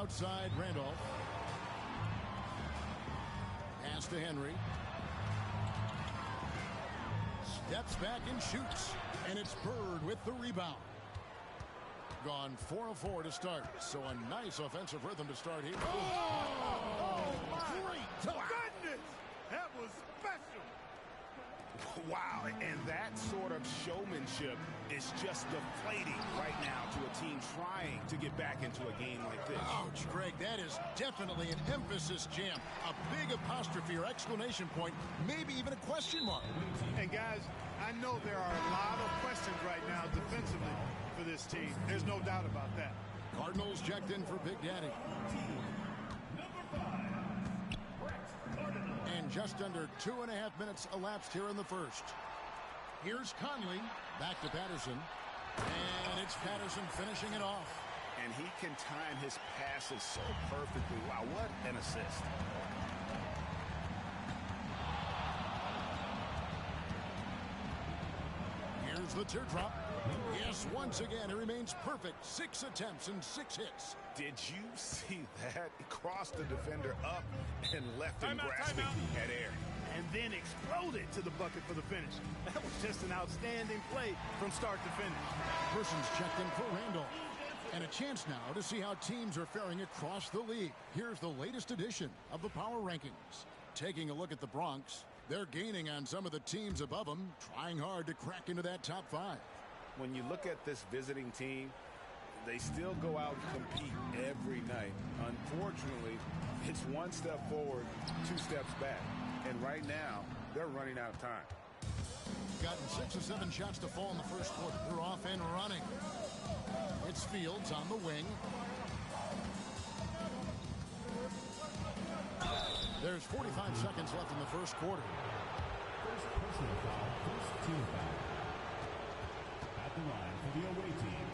outside Randolph. Pass to Henry. Steps back and shoots. And it's Bird with the rebound. Gone 4 of 4 to start. So a nice offensive rhythm to start here. Oh my goodness! That was special. Wow, and that sort of showmanship is just deflating right now to a team trying to get back into a game like this. Ouch, Greg, that is definitely an emphasis jam. A big apostrophe or exclamation point, maybe even a question mark. And guys, I know there are a lot of questions right now defensively for this team. There's no doubt about that. Cardinals checked in for Big Daddy. And just under 2.5 minutes elapsed here in the first. Here's Conley. Back to Patterson. And it's Patterson finishing it off. And he can time his passes so perfectly. Wow, what an assist. Here's the teardrop. Yes, once again, it remains perfect. 6 attempts and 6 hits. Did you see that? He crossed the defender up and left him grasping at air. And then exploded to the bucket for the finish. That was just an outstanding play from start to finish. Persons checked in for Randall. And a chance now to see how teams are faring across the league. Here's the latest edition of the Power Rankings. Taking a look at the Bronx. They're gaining on some of the teams above them, trying hard to crack into that top 5. When you look at this visiting team, they still go out and compete every night. Unfortunately, it's 1 step forward, 2 steps back. And right now, they're running out of time. Gotten 6 or 7 shots to fall in the first quarter. They're off and running. It's Fields on the wing. There's 45 seconds left in the first quarter. First personal foul, first team foul. At the line for the away team,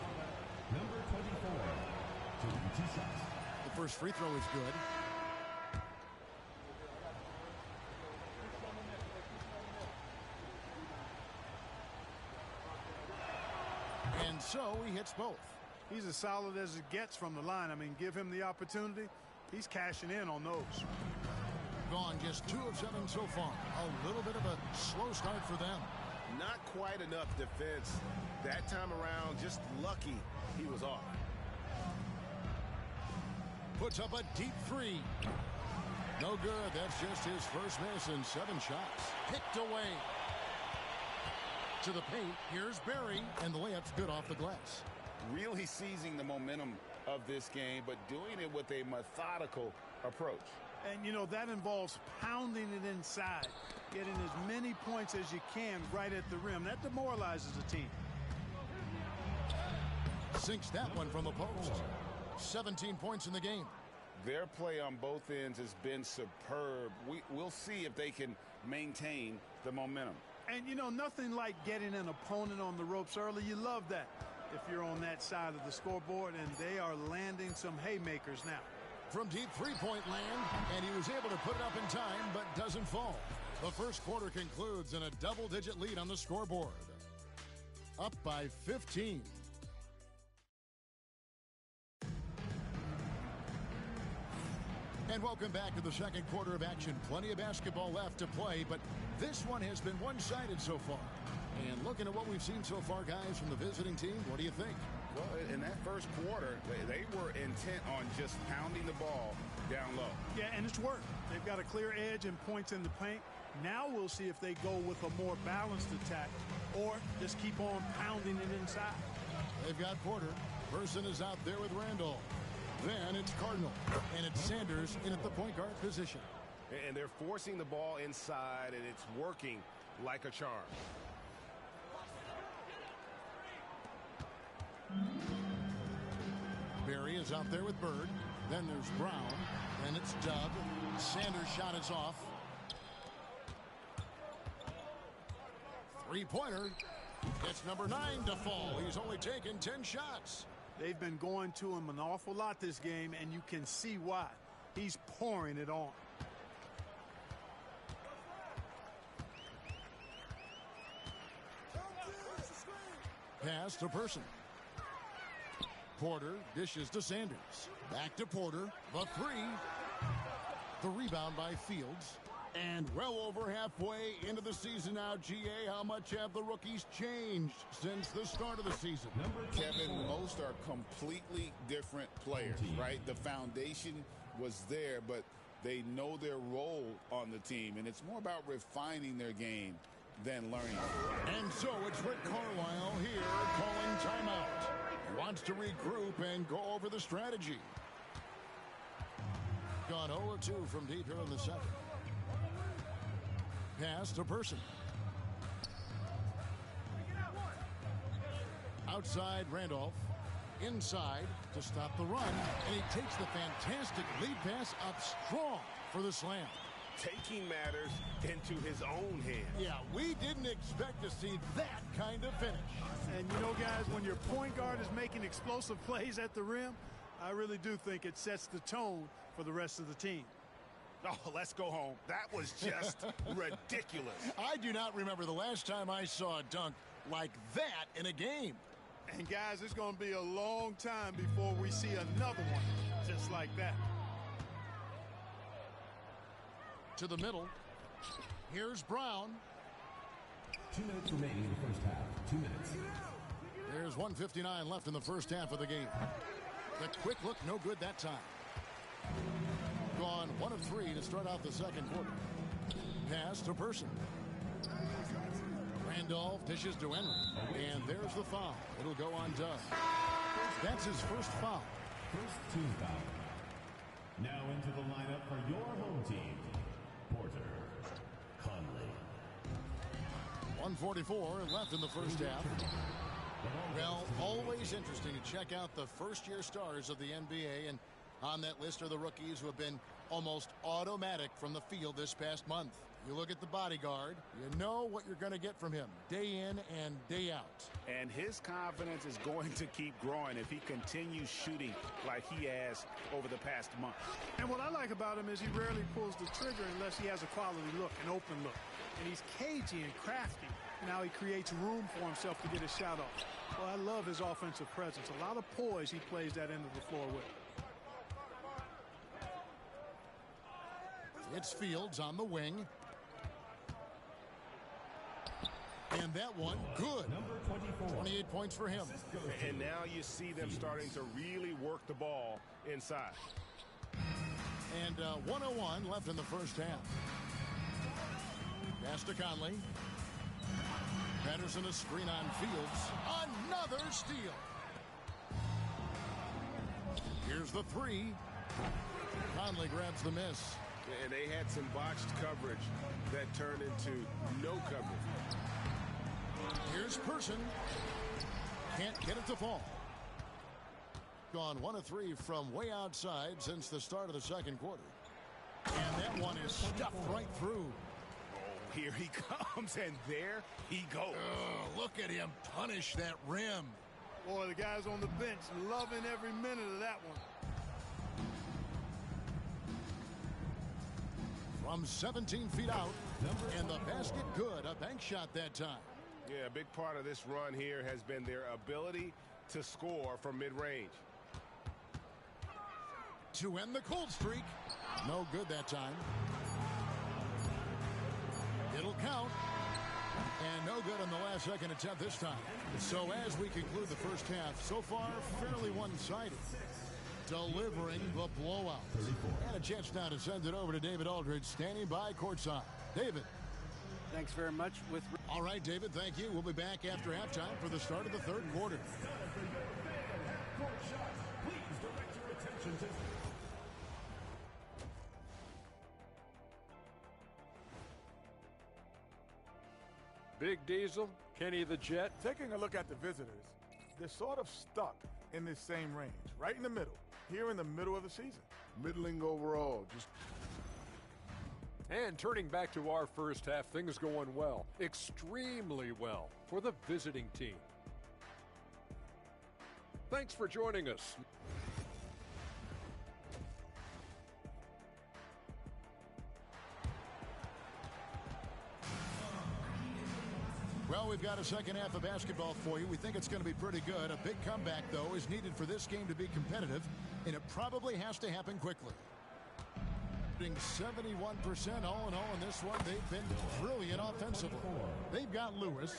number 24, shooting 2 shots. The first free throw is good. And so he hits both. He's as solid as it gets from the line. I mean, give him the opportunity. He's cashing in on those. Gone just 2 of 7 so far. A little bit of a slow start for them. Not quite enough defense that time around. Just lucky he was off. Puts up a deep 3. No good. That's just his first miss in 7 shots. Picked away. To the paint. Here's Barry. And the layup's good off the glass. Really seizing the momentum of this game, but doing it with a methodical approach. And, you know, that involves pounding it inside, getting as many points as you can right at the rim. That demoralizes a team. Sinks that one from the post. 17 points in the game. Their play on both ends has been superb. We'll see if they can maintain the momentum. And, you know, nothing like getting an opponent on the ropes early. You love that if you're on that side of the scoreboard, and they are landing some haymakers now. From deep three-point land, and he was able to put it up in time, but doesn't fall. The first quarter concludes in a double-digit lead on the scoreboard. Up by 15. And welcome back to the second quarter of action. Plenty of basketball left to play, but this one has been one-sided so far. And looking at what we've seen so far, guys, from the visiting team, what do you think? Well, in that first quarter, they were intent on just pounding the ball down low. Yeah, and it's worked. They've got a clear edge and points in the paint. Now we'll see if they go with a more balanced attack or just keep on pounding it inside. They've got Porter. Person is out there with Randall. Then it's Cardinal, and it's Sanders in at the point guard position. And they're forcing the ball inside, and it's working like a charm. Barry is out there with Bird. Then there's Brown. Then it's Dub. Sanders' shot is off. Three-pointer. It's number 9 to fall. He's only taken 10 shots. They've been going to him an awful lot this game, and you can see why. He's pouring it on. Pass to Person. Porter dishes to Sanders. Back to Porter. The three. The rebound by Fields. And well over halfway into the season now, GA, how much have the rookies changed since the start of the season? Kevin, most are completely different players, right? The foundation was there, but they know their role on the team, and it's more about refining their game than learning. And so it's Rick Carlisle here calling timeout. He wants to regroup and go over the strategy. Gone 0-2 from deep here in the second. Pass to Person. Outside Randolph. Inside to stop the run. And he takes the fantastic lead pass up strong for the slam. Taking matters into his own hands. Yeah, we didn't expect to see that kind of finish. And you know, guys, when your point guard is making explosive plays at the rim, I really do think it sets the tone for the rest of the team. Oh, let's go home. That was just ridiculous. I do not remember the last time I saw a dunk like that in a game. And, guys, it's going to be a long time before we see another one just like that. To the middle. Here's Brown. 2 minutes remaining in the first half. 2 minutes. There's 1:59 left in the first half of the game. The quick look, no good that time. Gone 1 of 3 to start out the second quarter. Pass to Person. Randolph dishes to Henry. And there's the foul. It'll go on Doug. That's his first foul. First team foul. Now into the lineup for your home team. Porter Conley. 1:44 left in the first half. Well, always interesting to check out the first-year stars of the NBA, and on that list are the rookies who have been almost automatic from the field this past month. You look at the bodyguard, you know what you're going to get from him day in and day out. And his confidence is going to keep growing if he continues shooting like he has over the past month. And what I like about him is he rarely pulls the trigger unless he has a quality look, an open look. And he's cagey and crafty. Now he creates room for himself to get a shot off. Well, I love his offensive presence. A lot of poise he plays that end of the floor with. It's Fields on the wing. And that one, good. Number 24. 28 points for him. And now you see them starting to really work the ball inside. And 1:01 left in the first half. Pass to Conley. Patterson a screen on Fields. Another steal. Here's the three. Conley grabs the miss. And they had some botched coverage that turned into no coverage. Here's Person. Can't get it to fall. Gone 1 of 3 from way outside since the start of the second quarter. And that one is stuffed right through. Oh, here he comes, and there he goes. Look at him punish that rim. Boy, the guys on the bench loving every minute of that one. From 17 feet out, and the basket good. A bank shot that time. Yeah, a big part of this run here has been their ability to score from mid-range. To end the cold streak. No good that time. It'll count. And no good on the last second attempt this time. So as we conclude the first half, so far fairly one-sided. Delivering the blowout. And a chance now to send it over to David Aldridge, standing by courtside. David. Thanks very much. All right, David, thank you. We'll be back after halftime for the start of the third quarter. Big Diesel, Kenny the Jet. Taking a look at the visitors, they're sort of stuck in this same range, right in the middle, here in the middle of the season. Middling overall, just. And turning back to our first half, things going well, extremely well for the visiting team. Thanks for joining us. Well, we've got a second half of basketball for you. We think it's going to be pretty good. A big comeback, though, is needed for this game to be competitive, and it probably has to happen quickly. 71% all in all in this one. They've been brilliant offensively. They've got Lewis.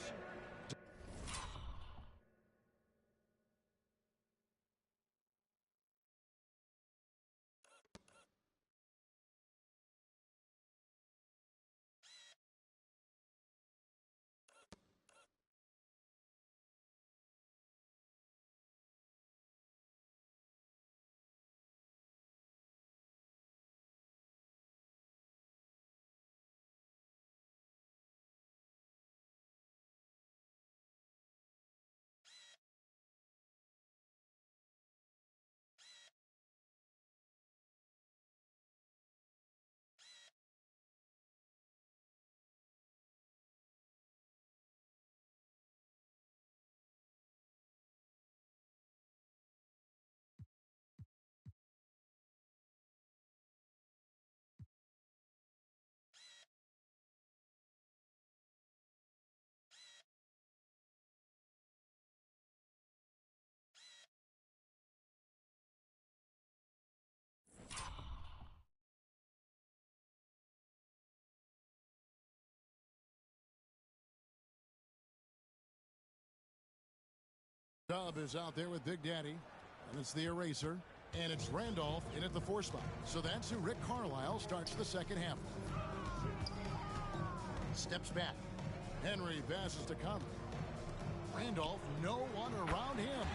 Dub is out there with Big Daddy, and it's the eraser, and it's Randolph in at the 4 spot. So that's who Rick Carlisle starts the second half. Steps back. Henry passes to Conley. Randolph, no one around him.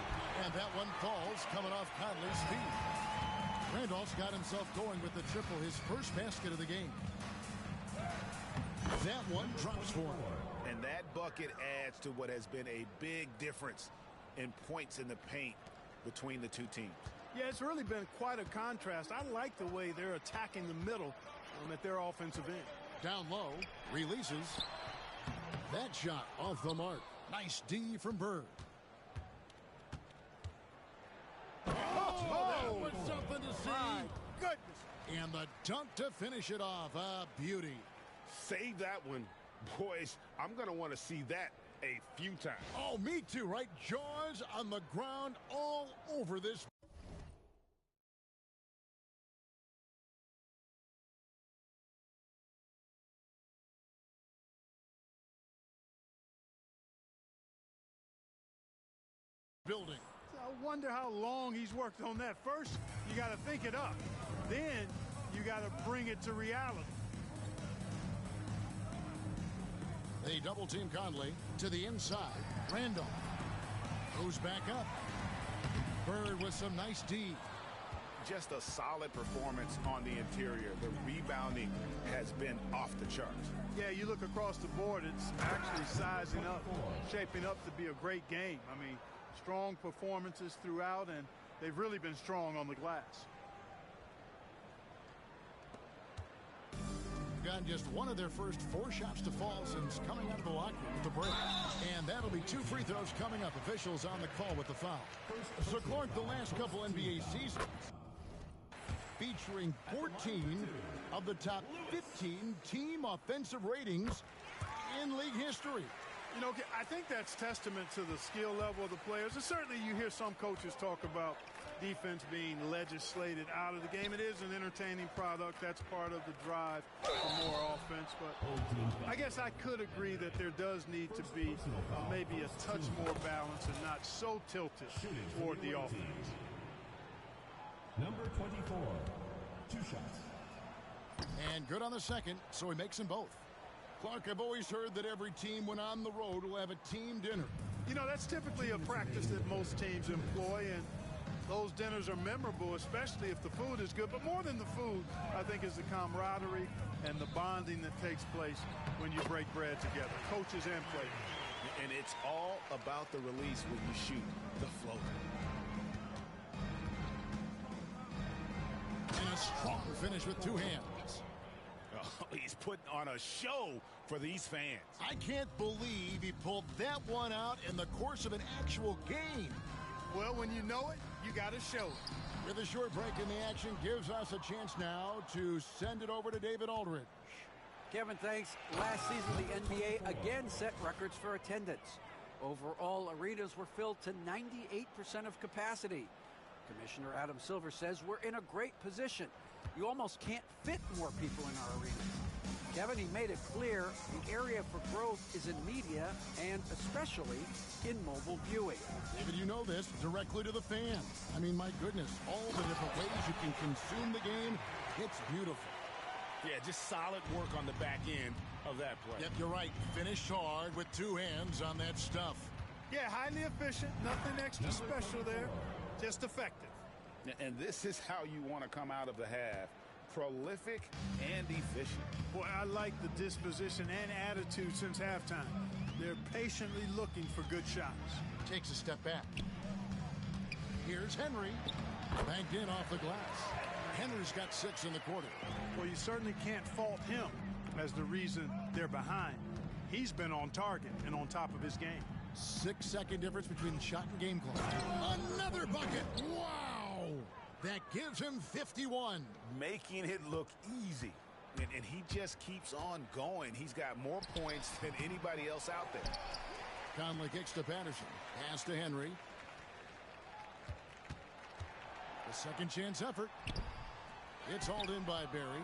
And that one falls coming off Conley's feet. Randolph's got himself going with the triple, his first basket of the game. That one drops for him. And that bucket adds to what has been a big difference in points in the paint between the two teams. Yeah, it's really been quite a contrast. I like the way they're attacking the middle at their offensive end. Down low, releases. That shot off the mark. Nice D from Bird. That was something to see. My goodness. And the dunk to finish it off. A beauty. Save that one. Boys, I'm going to want to see that a few times. Oh, me too, right? Jaws on the ground all over this. Building. I wonder how long he's worked on that. First, you got to think it up. Then you got to bring it to reality. They double team Conley to the inside. Randolph goes back up. Bird with some nice D. Just a solid performance on the interior. The rebounding has been off the charts. Yeah, you look across the board, it's actually sizing up, shaping up to be a great game. I mean, strong performances throughout, and they've really been strong on the glass. Gotten just one of their first 4 shots to fall since coming out of the locker room with the break. And that'll be 2 free throws coming up. Officials on the call with the foul. So Clark, the last couple NBA seasons featuring 14 of the top 15 team offensive ratings in league history. You know, I think that's testament to the skill level of the players. And certainly you hear some coaches talk about defense being legislated out of the game. It is an entertaining product. That's part of the drive for more offense. But I guess I could agree that there does need to be maybe a touch more balance and not so tilted toward the offense. Number 24, 2 shots. And good on the second, so he makes them both. Clark, I've always heard that every team when on the road will have a team dinner. You know, that's typically a practice that most teams employ, and those dinners are memorable, especially if the food is good. But more than the food, I think, is the camaraderie and the bonding that takes place when you break bread together, coaches and players. And it's all about the release when you shoot the floater. And a strong finish with 2 hands. Oh, he's putting on a show for these fans. I can't believe he pulled that one out in the course of an actual game. Well, when you know it, you got to show it. With a short break in the action gives us a chance now to send it over to David Aldridge. Kevin, thanks. Last season, the NBA again set records for attendance. Overall, arenas were filled to 98% of capacity. Commissioner Adam Silver says we're in a great position. You almost can't fit more people in our arena. Kevin, he made it clear the area for growth is in media and especially in mobile viewing. David, you know this, directly to the fans. I mean, my goodness, all the different ways you can consume the game, it's beautiful. Yeah, just solid work on the back end of that play. Yep, you're right. Finished hard with two hands on that stuff. Yeah, highly efficient. Nothing extra special there. Just effective. And this is how you want to come out of the half. Prolific and efficient. Boy, I like the disposition and attitude since halftime. They're patiently looking for good shots. Takes a step back. Here's Henry. Banked in off the glass. Henry's got 6 in the quarter. Well, you certainly can't fault him as the reason they're behind. He's been on target and on top of his game. 6-second difference between shot and game clock. Another bucket. Wow. That gives him 51. Making it look easy. And he just keeps on going. He's got more points than anybody else out there. Conley kicks to Patterson. Pass to Henry. The second chance effort. It's hauled in by Barry.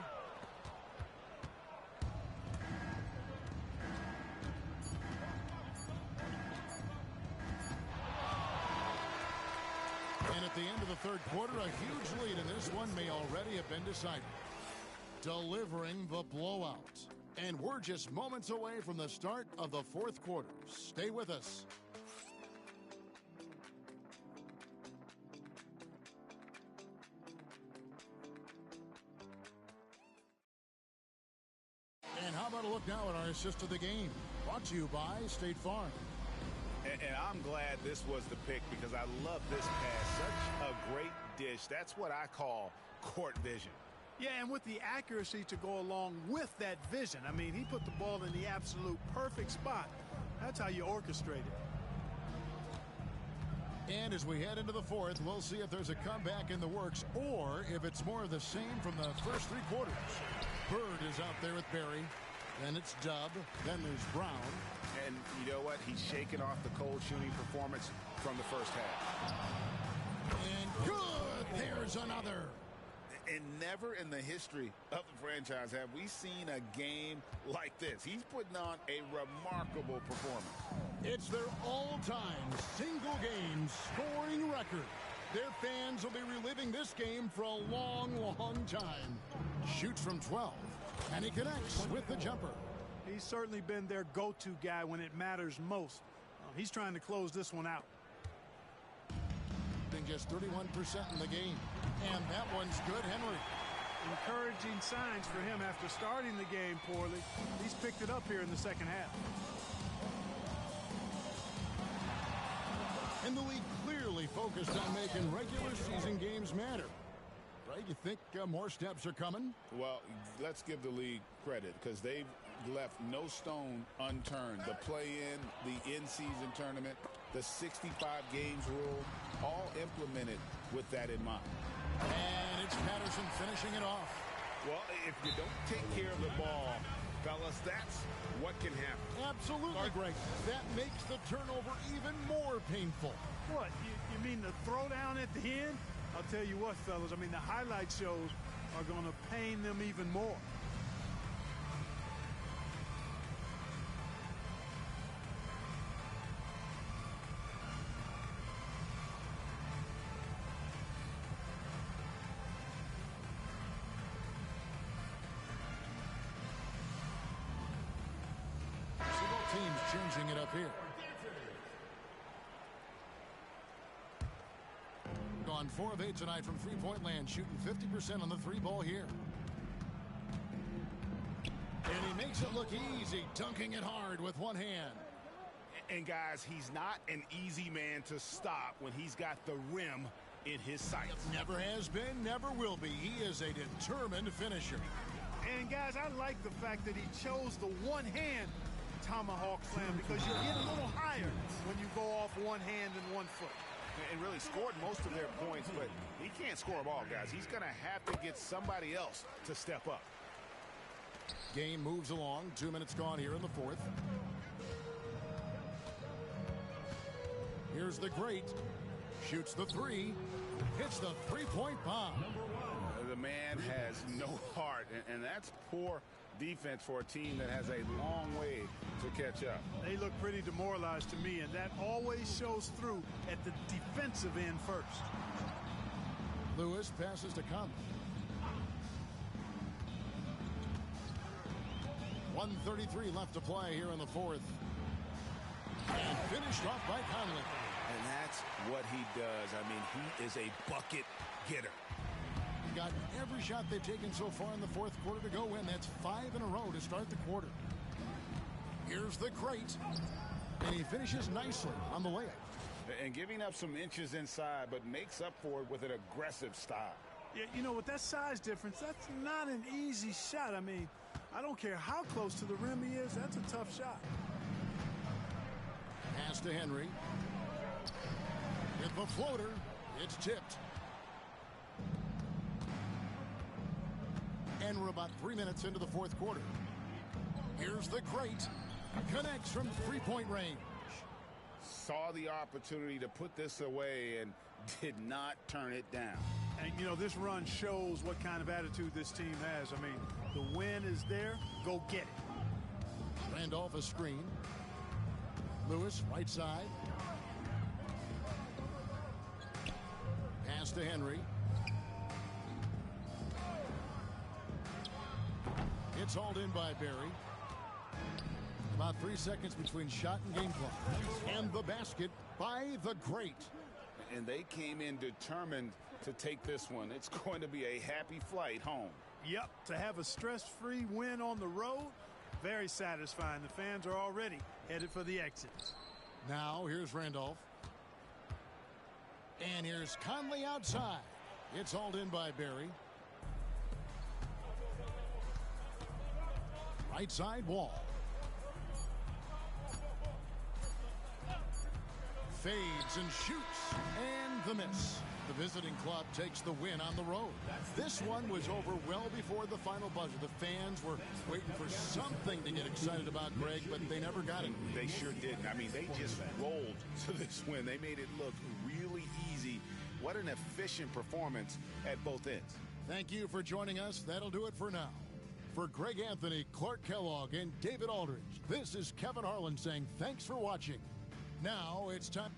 And at the end of the third quarter, a huge lead in this one may already have been decided. Delivering the blowout. And we're just moments away from the start of the fourth quarter. Stay with us. And how about a look now at our assist of the game? Brought to you by State Farm. And I'm glad this was the pick because I love this pass. Such a great dish. That's what I call court vision. Yeah, and with the accuracy to go along with that vision. I mean, he put the ball in the absolute perfect spot. That's how you orchestrate it. And as we head into the fourth, we'll see if there's a comeback in the works or if it's more of the same from the first 3 quarters. Bird is out there with Barry. Then it's Dub. Then there's Brown. And you know what? He's shaking off the cold shooting performance from the first half. And good! There's another. And never in the history of the franchise have we seen a game like this. He's putting on a remarkable performance. It's their all-time single-game scoring record. Their fans will be reliving this game for a long, long time. Shoots from 12, and he connects with the jumper. He's certainly been their go-to guy when it matters most. He's trying to close this one out. Just 31% in the game. And that one's good, Henry. Encouraging signs for him after starting the game poorly. He's picked it up here in the second half. And the league clearly focused on making regular season games matter. Right? You think more steps are coming? Well, let's give the league credit because they've left no stone unturned. The play-in, the in-season tournament, the 65 games rule, all implemented with that in mind. And it's Patterson finishing it off. Well, if you don't take care of the ball, fellas, that's what can happen. Absolutely, Greg. That makes the turnover even more painful. What, you mean the throwdown at the end? I'll tell you what, fellas, I mean the highlight shows are going to pain them even more. Changing it up here. Gone 4 of 8 tonight from three-point land, shooting 50% on the 3-ball here. And he makes it look easy, dunking it hard with one hand. And guys, he's not an easy man to stop when he's got the rim in his sights. Never has been, never will be. He is a determined finisher. And guys, I like the fact that he chose the one-hand tomahawk slam because you get a little higher when you go off one hand and one foot. And really scored most of their points, but he can't score them all, guys. He's going to have to get somebody else to step up. Game moves along. 2 minutes gone here in the fourth. Here's the great. Shoots the three. Hits the three-point bomb. The man has no heart, and that's poor defense for a team that has a long way to catch up. They look pretty demoralized to me, and that always shows through at the defensive end first. Lewis passes to Cardinal. 1:33 left to play here in the fourth. And finished off by Cardinal. And that's what he does. I mean, he is a bucket getter. He got every shot they've taken so far in the fourth quarter to go in. That's 5 in a row to start the quarter. Here's the great. And he finishes nicely on the layup. And giving up some inches inside, but makes up for it with an aggressive style. Yeah, you know, with that size difference, that's not an easy shot. I mean, I don't care how close to the rim he is. That's a tough shot. Pass to Henry. With the floater, it's tipped. And we're about 3 minutes into the fourth quarter. Here's the great. Connects from three-point range. Saw the opportunity to put this away and did not turn it down. And, you know, this run shows what kind of attitude this team has. I mean, the win is there. Go get it. Randolph a screen. Lewis, right side. Pass to Henry. It's hauled in by Barry. About 3 seconds between shot and game clock. And the basket by the great. And they came in determined to take this one. It's going to be a happy flight home. Yep, to have a stress-free win on the road, very satisfying. The fans are already headed for the exits. Now here's Randolph. And here's Conley outside. It's hauled in by Barry. Right side Wall. Fades and shoots. And the miss. The visiting club takes the win on the road. This one was over well before the final buzzer. The fans were waiting for something to get excited about, Greg, but they never got it. They sure didn't. I mean, they just rolled to this win. They made it look really easy. What an efficient performance at both ends. Thank you for joining us. That'll do it for now. For Greg Anthony, Clark Kellogg, and David Aldridge, this is Kevin Harlan saying thanks for watching. Now it's time.